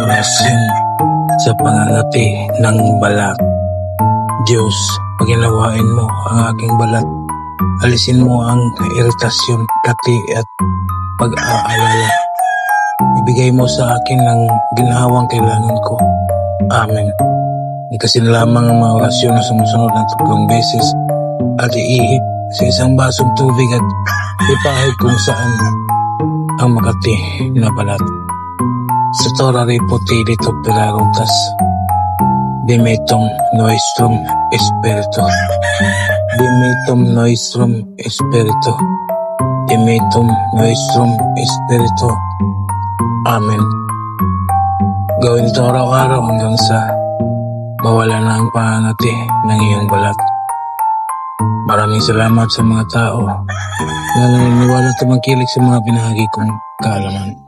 orasyon sa pangangati ng balat. Diyos, paginawain mo ang aking balat. Alisin mo ang iritasyon, kati at pag-aalala. Ibigay mo sa akin ang ginhawang kailangan ko. Amen. Kasi lamang ang mga orasyon na sumusunod ng 3 beses at iihip sa isang basong tubig at ipahid kung saan ang makati na balat. Sa Torah Repotito Pelarotas, Dimetum Nostrum Espiritu, Dimetum Nostrum Espiritu, Dimetum Nostrum Espiritu. Amen. Gawin ito araw-araw hanggang sa mawala na ang pangangati ng iyong balat. Maraming salamat sa mga tao na naniniwala at tumangkilik sa mga binahagi kong kaalaman.